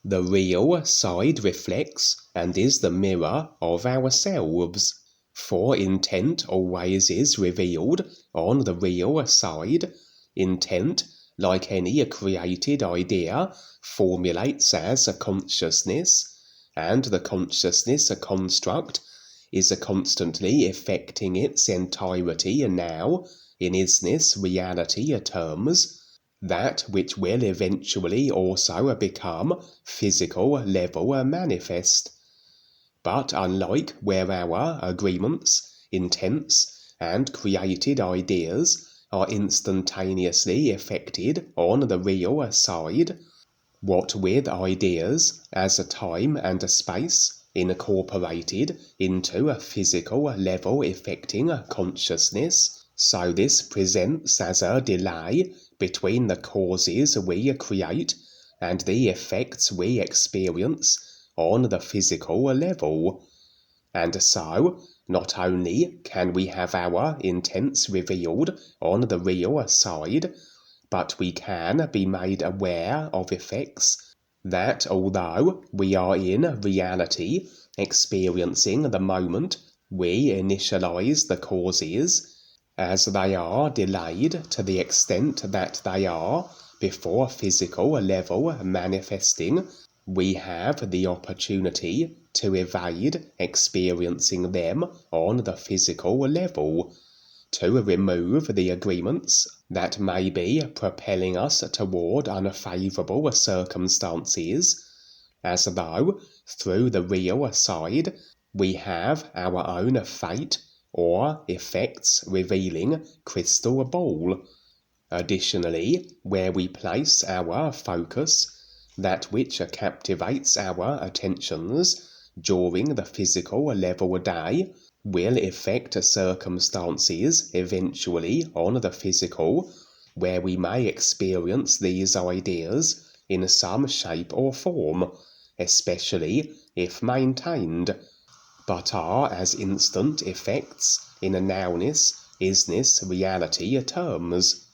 The real side reflects and is the mirror of ourselves, for intent always is revealed on the real side. Intent, like any created idea, formulates as a consciousness, and the consciousness a construct is constantly effecting its entirety now in isness reality terms, that which will eventually also become physical level manifest. But unlike where our agreements, intents, and created ideas are instantaneously effected on the real side, what with ideas as a time and a space incorporated into a physical level effecting consciousness, so this presents as a delay between the causes we create and the effects we experience on the physical level. And so, not only can we have our intents revealed on the real side, but we can be made aware of effects that, although we are in reality experiencing the moment we initialize the causes, as they are delayed to the extent that they are before physical level manifesting, we have the opportunity to evade experiencing them on the physical level, to remove the agreements that may be propelling us toward unfavorable circumstances, as though, through the real side, we have our own fate or effects revealing crystal ball. Additionally, where we place our focus, that which captivates our attentions during the physical level day will affect circumstances eventually on the physical, where we may experience these ideas in some shape or form, especially if maintained, but are as instant effects in a nowness, isness, reality terms.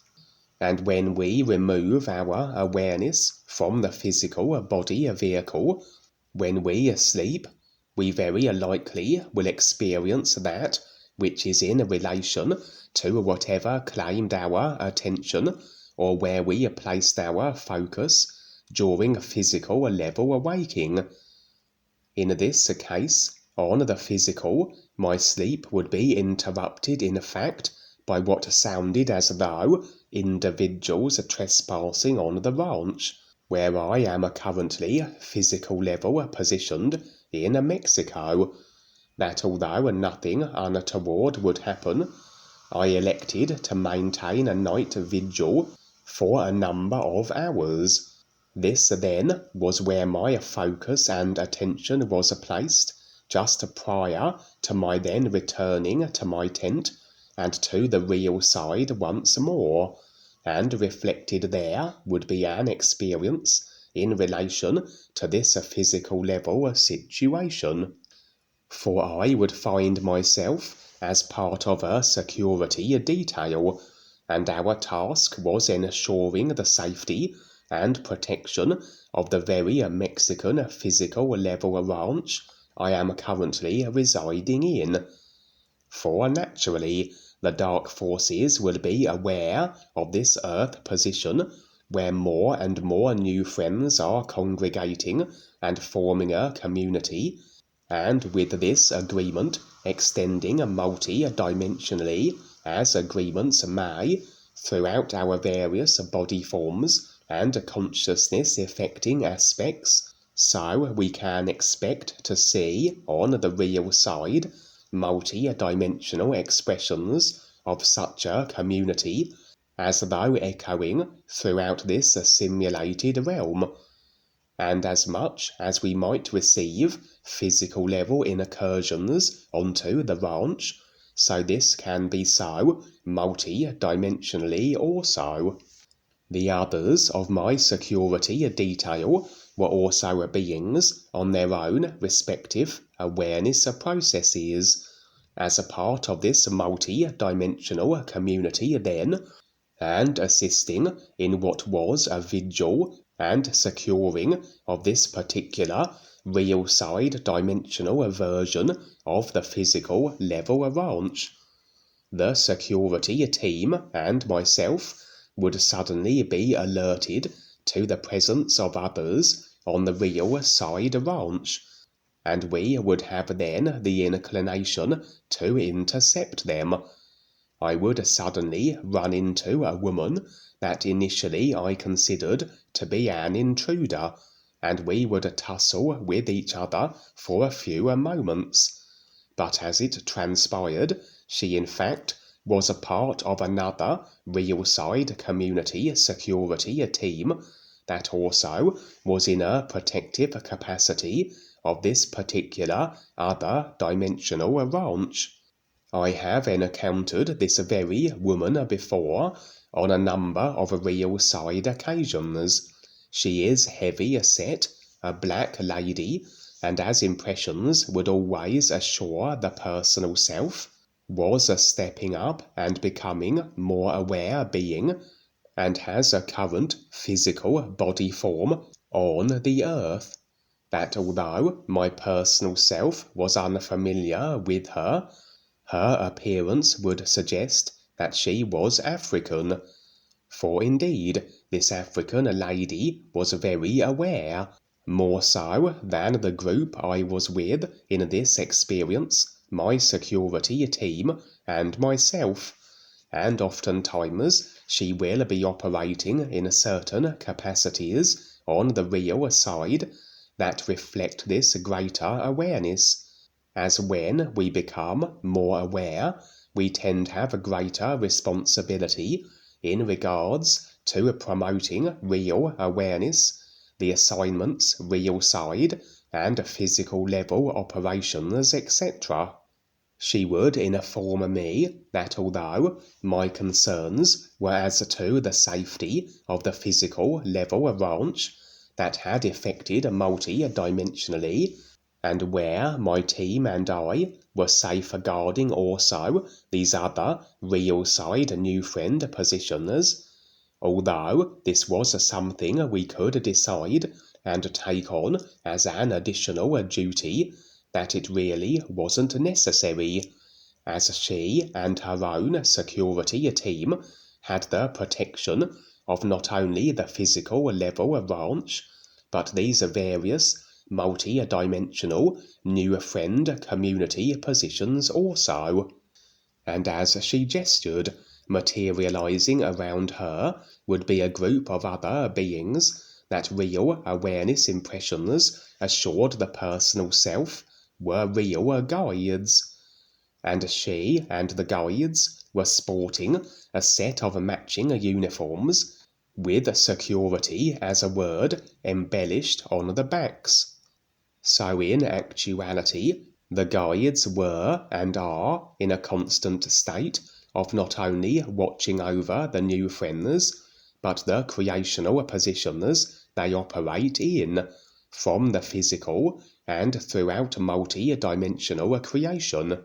And when we remove our awareness from the physical body vehicle, when we sleep, we very likely will experience that which is in relation to whatever claimed our attention or where we placed our focus during physical level waking. In this case, on the physical, my sleep would be interrupted in fact by what sounded as though individuals trespassing on the ranch, where I am currently physical level positioned in Mexico, that although nothing untoward would happen, I elected to maintain a night vigil for a number of hours. This then was where my focus and attention was placed just prior to my then returning to my tent and to the real side once more, and reflected there would be an experience in relation to this physical level situation. For I would find myself as part of a security detail, and our task was ensuring the safety and protection of the very Mexican physical level ranch I am currently residing in. For naturally, the dark forces will be aware of this earth position, where more and more new friends are congregating and forming a community, and with this agreement extending multi-dimensionally, as agreements may, throughout our various body forms and consciousness affecting aspects, so we can expect to see on the real side multi-dimensional expressions of such a community, as though echoing throughout this simulated realm. And as much as we might receive physical level incursions onto the ranch, so this can be so multi-dimensionally also. The others of my security detail were also beings on their own respective awareness processes, as a part of this multi-dimensional community then, and assisting in what was a vigil and securing of this particular real side dimensional version of the physical level ranch. The security team and myself would suddenly be alerted to the presence of others on the real side ranch, and we would have then the inclination to intercept them. I would suddenly run into a woman that initially I considered to be an intruder, and we would tussle with each other for a few moments. But as it transpired, she in fact was a part of another real side community security team that also was in a protective capacity of this particular other dimensional ranch. I have encountered this very woman before on a number of real side occasions. She is heavy set, a black lady, and as impressions would always assure the personal self, was a stepping up and becoming more aware being, and has a current physical body form on the earth, that although my personal self was unfamiliar with her, her appearance would suggest that she was African. For indeed, this African lady was very aware, more so than the group I was with in this experience, my security team and myself, and oftentimes she will be operating in certain capacities on the real side that reflect this greater awareness, as when we become more aware, we tend to have a greater responsibility in regards to promoting real awareness, the assignments real side, and physical level operations, etc. She would inform me that although my concerns were as to the safety of the physical level ranch that had affected multi-dimensionally, and where my team and I were safeguarding also these other real side nufriend positions, although this was something we could decide and take on as an additional duty, that it really wasn't necessary, as she and her own security team had the protection of not only the physical level ranch, but these various multi-dimensional nufriend community positions also. And as she gestured, materializing around her would be a group of other beings that real awareness impressions assured the personal self were real guides. And she and the guides were sporting a set of matching uniforms, with security as a word embellished on the backs. So in actuality, the guides were and are in a constant state of not only watching over the nufriends, but the creational positions they operate in, from the physical and throughout multi-dimensional creation.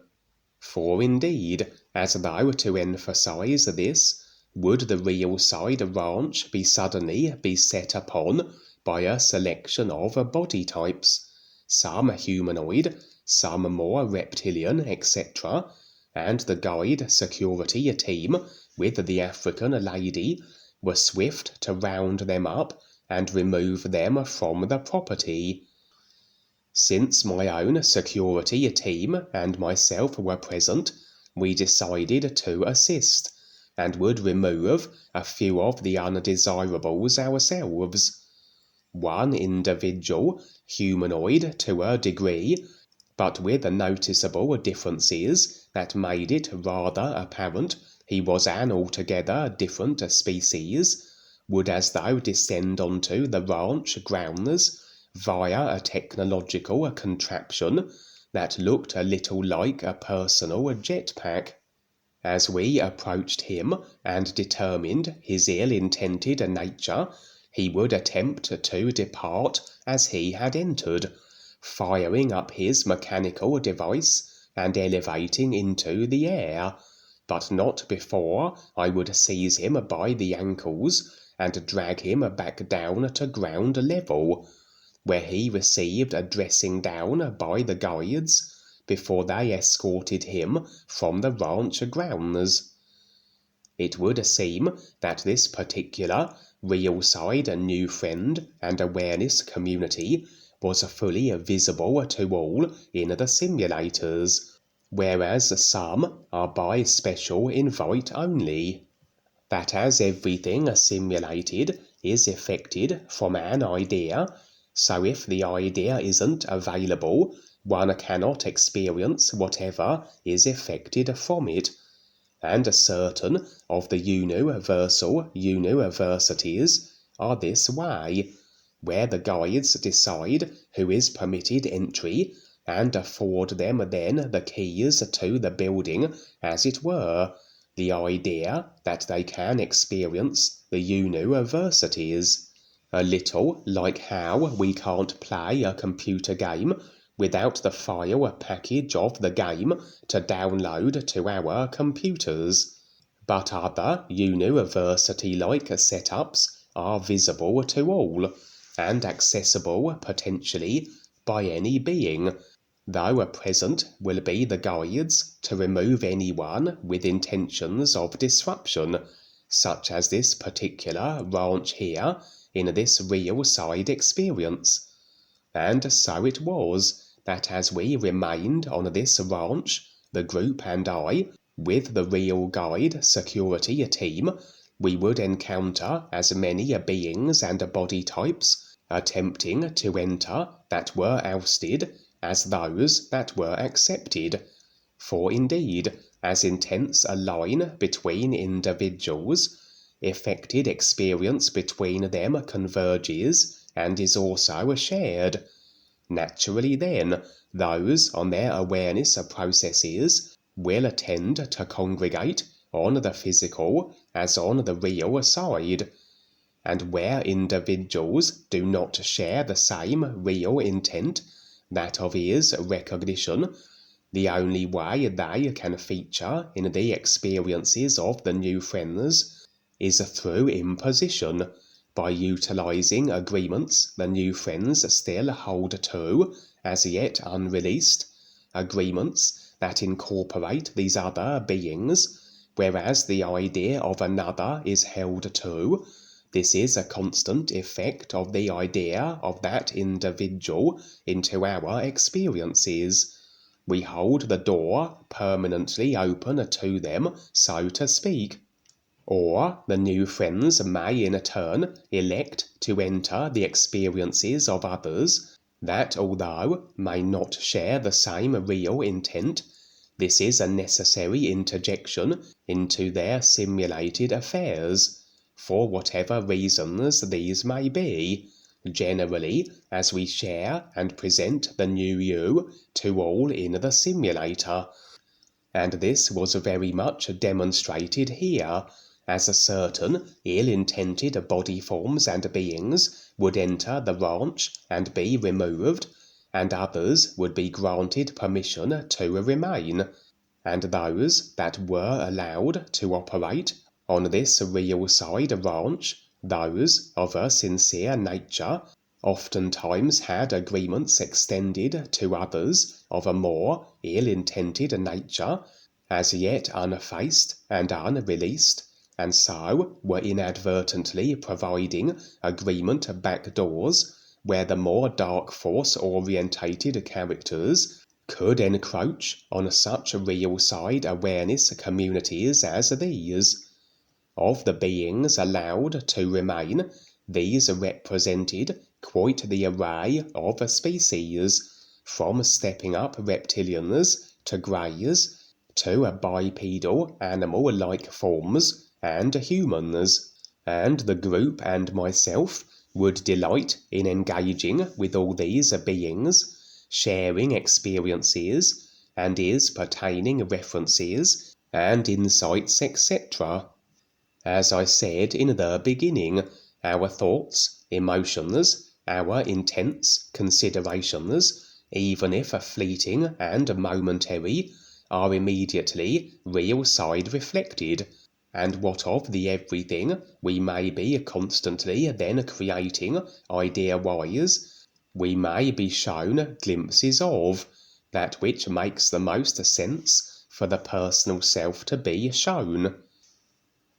For indeed, as though to emphasize this, would the real side ranch be suddenly be set upon by a selection of body types, some humanoid, some more reptilian, etc., and the guide security team with the African lady were swift to round them up and remove them from the property. Since my own security team and myself were present, we decided to assist, and would remove a few of the undesirables ourselves. One individual, humanoid to a degree, but with noticeable differences that made it rather apparent he was an altogether different species, would as though descend onto the ranch grounds via a technological contraption that looked a little like a personal jetpack. As we approached him and determined his ill-intended nature, he would attempt to depart as he had entered, firing up his mechanical device and elevating into the air, but not before I would seize him by the ankles and drag him back down to ground level, where he received a dressing down by the guides before they escorted him from the ranch grounds. It would seem that this particular real side new friend and awareness community was fully visible to all in the simulators, whereas some are by special invite only. That as everything simulated is effected from an idea, so if the idea isn't available, one cannot experience whatever is effected from it. And certain of the universal universities are this way, where the guides decide who is permitted entry, and afford them then the keys to the building, as it were, the idea that they can experience the universities. A little like how we can't play a computer game without the file package of the game to download to our computers. But other university-like setups are visible to all, and accessible potentially by any being, though present will be the guides to remove anyone with intentions of disruption, such as this particular ranch here in this real side experience. And so it was that as we remained on this ranch, the group and I, with the real guide security team, we would encounter as many beings and body types attempting to enter that were ousted as those that were accepted. For indeed, as intense a line between individuals, effected experience between them converges and is also shared. Naturally then, those on their awareness processes will tend to congregate on the physical as on the real side. And where individuals do not share the same real intent, that of ears recognition, the only way they can feature in the experiences of the new friends is through imposition, by utilizing agreements the new friends still hold to, as yet unreleased, agreements that incorporate these other beings, whereas the idea of another is held to. This is a constant effect of the idea of that individual into our experiences. We hold the door permanently open to them, so to speak. Or the new friends may in turn elect to enter the experiences of others that, although may not share the same real intent, this is a necessary interjection into their simulated affairs, for whatever reasons these may be, generally as we share and present the new you to all in the simulator. And this was very much demonstrated here, as a certain ill-intended body forms and beings would enter the ranch and be removed, and others would be granted permission to remain, and those that were allowed to operate on this real side ranch, those of a sincere nature, oftentimes had agreements extended to others of a more ill-intended nature, as yet unfaced and unreleased, and so were inadvertently providing agreement backdoors where the more dark force-orientated characters could encroach on such real side awareness communities as these. Of the beings allowed to remain, these represented quite the array of species, from stepping up reptilians to greys, to bipedal animal-like forms, and humans, and the group and myself would delight in engaging with all these beings, sharing experiences, and is pertaining references, and insights, etc. As I said in the beginning, our thoughts, emotions, our intents, considerations, even if fleeting and momentary, are immediately real side reflected, and what of the everything we may be constantly then creating idea-wise, we may be shown glimpses of, that which makes the most sense for the personal self to be shown.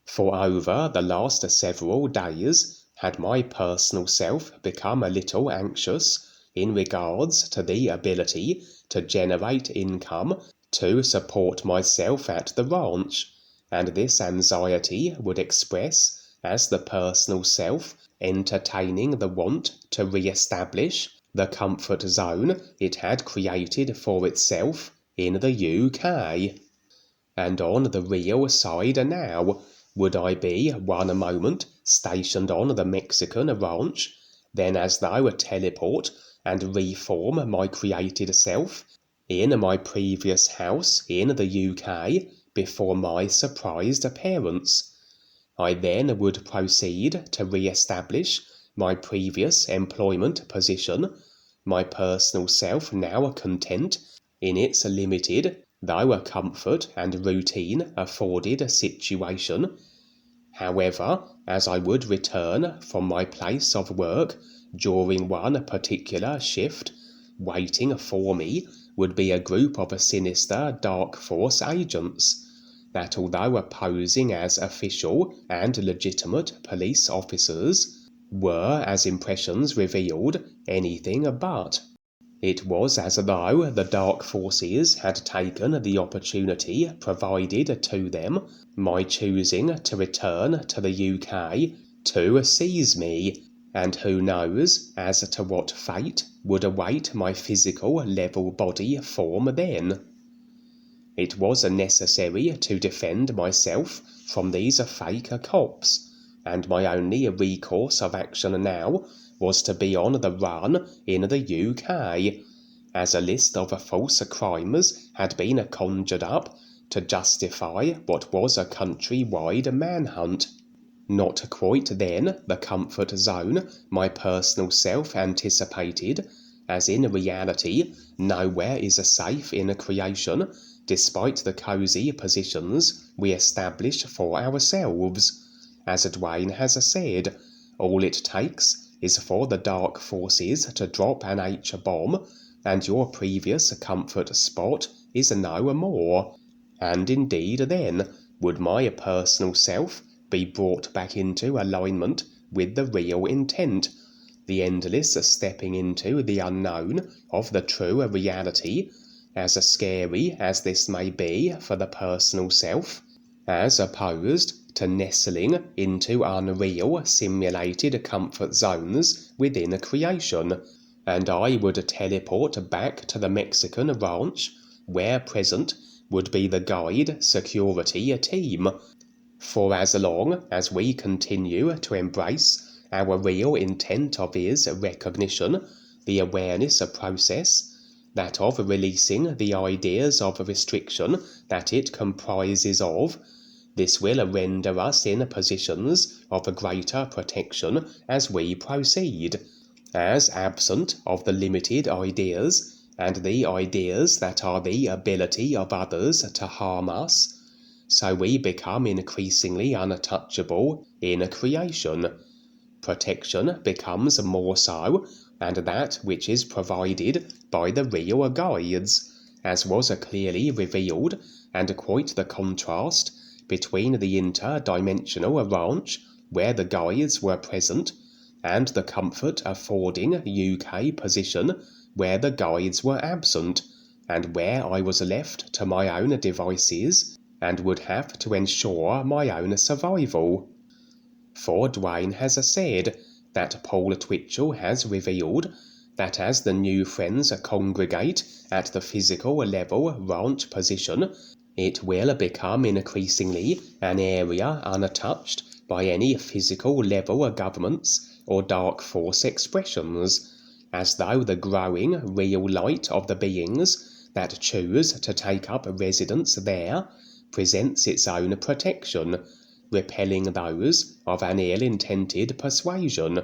For over the last several days had my personal self become a little anxious in regards to the ability to generate income to support myself at the ranch, and this anxiety would express as the personal self entertaining the want to re-establish the comfort zone it had created for itself in the UK. And on the real side now, would I be one moment stationed on the Mexican ranch, then as though teleport and reform my created self in my previous house in the UK before my surprised appearance. I then would proceed to re-establish my previous employment position, my personal self now content in its limited, though a comfort and routine afforded situation. However, as I would return from my place of work during one particular shift, waiting for me would be a group of sinister dark force agents, that although posing as official and legitimate police officers, were, as impressions revealed, anything but. It was as though the dark forces had taken the opportunity provided to them, my choosing to return to the UK, to seize me, and who knows as to what fate would await my physical level body form then. It was necessary to defend myself from these fake cops, and my only recourse of action now was to be on the run in the UK, as a list of false crimes had been conjured up to justify what was a country-wide manhunt. Not quite then the comfort zone my personal self anticipated, as in reality nowhere is safe in creation, despite the cosy positions we establish for ourselves. As Duane has said, all it takes is for the dark forces to drop an H-bomb, and your previous comfort spot is no more. And indeed then would my personal self be brought back into alignment with the real intent, the endless stepping into the unknown of the true reality, as scary as this may be for the personal self, as opposed to nestling into unreal simulated comfort zones within creation. And I would teleport back to the Mexican ranch, where present would be the guide security team. For as long as we continue to embrace our real intent of is recognition, the awareness process, that of releasing the ideas of restriction that it comprises of, this will render us in positions of greater protection as we proceed, as absent of the limited ideas, and the ideas that are the ability of others to harm us, so we become increasingly untouchable in creation. Protection becomes more so, and that which is provided by the real guides, as was clearly revealed, and quite the contrast between the interdimensional ranch, where the guides were present, and the comfort affording UK position, where the guides were absent, and where I was left to my own devices, and would have to ensure my own survival. For Duane has said that Paul Twitchell has revealed that as the new friends congregate at the physical level ranch position, it will become increasingly an area untouched by any physical level governments or dark force expressions, as though the growing real light of the beings that choose to take up residence there presents its own protection, repelling those of an ill-intended persuasion,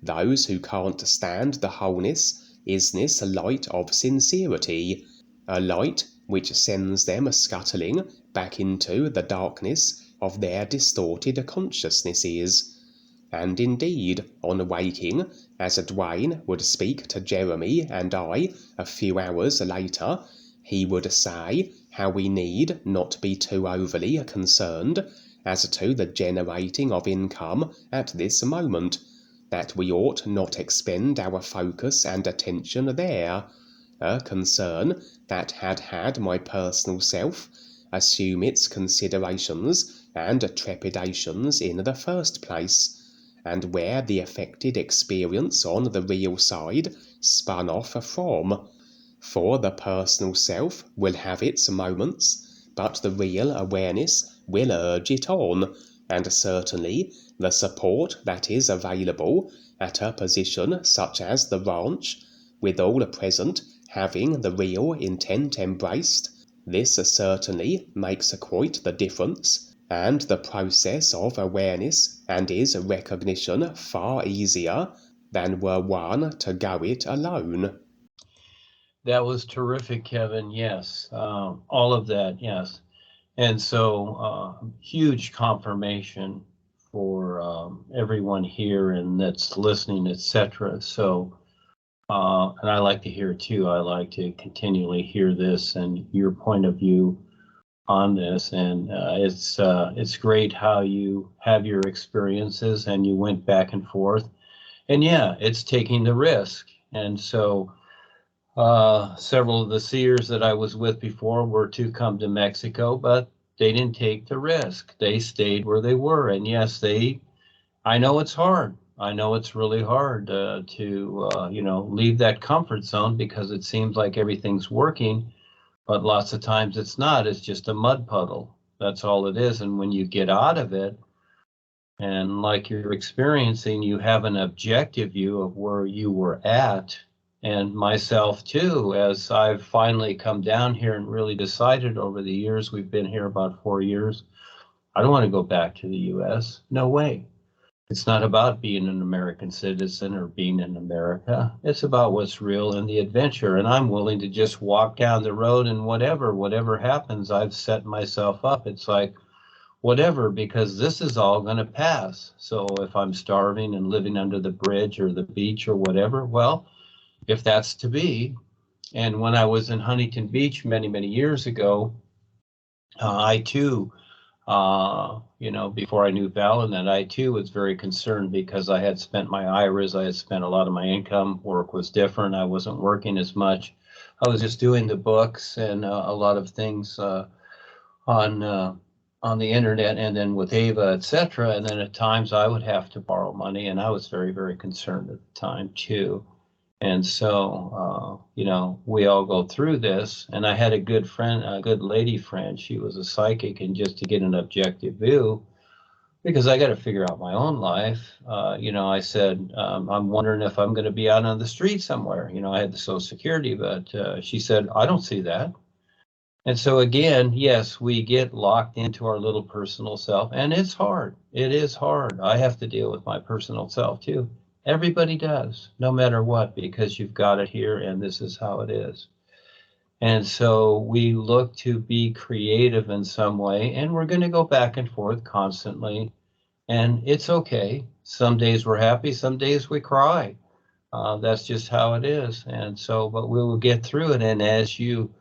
those who can't stand the wholeness, isness light of sincerity, a light which sends them scuttling back into the darkness of their distorted consciousnesses. And indeed, on waking, as Duane would speak to Jeremy and I a few hours later, he would say how we need not be too overly concerned as to the generating of income at this moment, that we ought not expend our focus and attention there, a concern that had my personal self assume its considerations and trepidations in the first place, and where the affected experience on the real side spun off from. For the personal self will have its moments, but the real awareness will urge it on, and certainly the support that is available at a position such as the ranch, with all present having the real intent embraced, this certainly makes quite the difference, and the process of awareness and is recognition far easier than were one to go it alone. That was terrific, Kevin. Yes, all of that, yes. And so huge confirmation for everyone here and that's listening, etc. So, and I like to hear too. I like to continually hear this and your point of view on this. And it's great how you have your experiences and you went back and forth. And yeah, it's taking the risk. And so several of the seers that I was with before were to come to Mexico, but they didn't take the risk. They stayed where they were. And yes, I know it's hard. I know it's really hard to leave that comfort zone because it seems like everything's working, but lots of times it's not. It's just a mud puddle. That's all it is. And when you get out of it, and like you're experiencing, you have an objective view of where you were at. And myself too, as I've finally come down here and really decided over the years, we've been here about 4 years, I don't want to go back to the US. No way. It's not about being an American citizen or being in America. It's about what's real and the adventure. And I'm willing to just walk down the road and whatever happens, I've set myself up. It's like, whatever, because this is all going to pass. So if I'm starving and living under the bridge or the beach or whatever, well, if that's to be. And when I was in Huntington Beach many years ago, I too, before I knew Val, I too was very concerned because I had spent my IRAs, I had spent a lot of my income, work was different, I wasn't working as much. I was just doing the books and a lot of things on the internet and then with Ava, etc. And then at times I would have to borrow money, and I was very concerned at the time too. And so, we all go through this. And I had a good friend, a good lady friend. She was a psychic, and just to get an objective view, because I got to figure out my own life. I said, I'm wondering if I'm going to be out on the street somewhere. I had the Social Security, but she said, I don't see that. And so again, yes, we get locked into our little personal self, and it's hard. It is hard. I have to deal with my personal self too. Everybody does, no matter what, because you've got it here and this is how it is. And so we look to be creative in some way, and we're going to go back and forth constantly. And it's okay. Some days we're happy, some days we cry. That's just how it is. And so, but we will get through it. And as you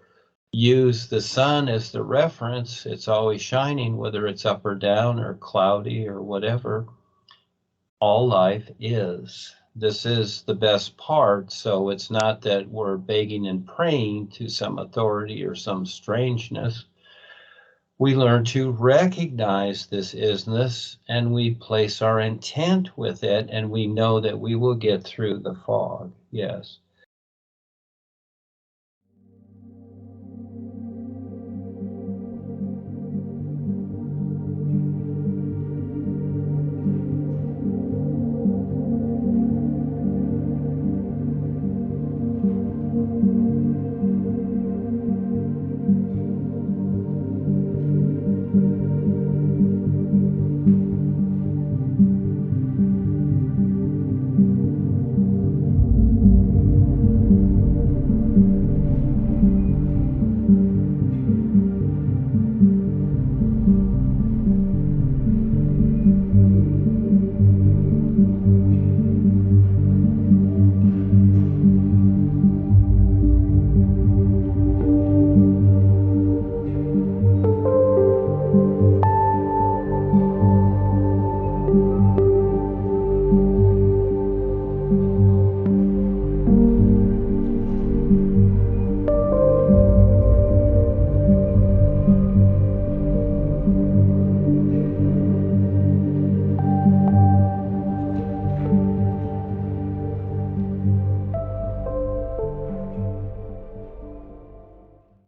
use the sun as the reference, it's always shining, whether it's up or down or cloudy or whatever. All life is. This is the best part. So it's not that we're begging and praying to some authority or some strangeness. We learn to recognize this isness, and we place our intent with it, and we know that we will get through the fog. Yes.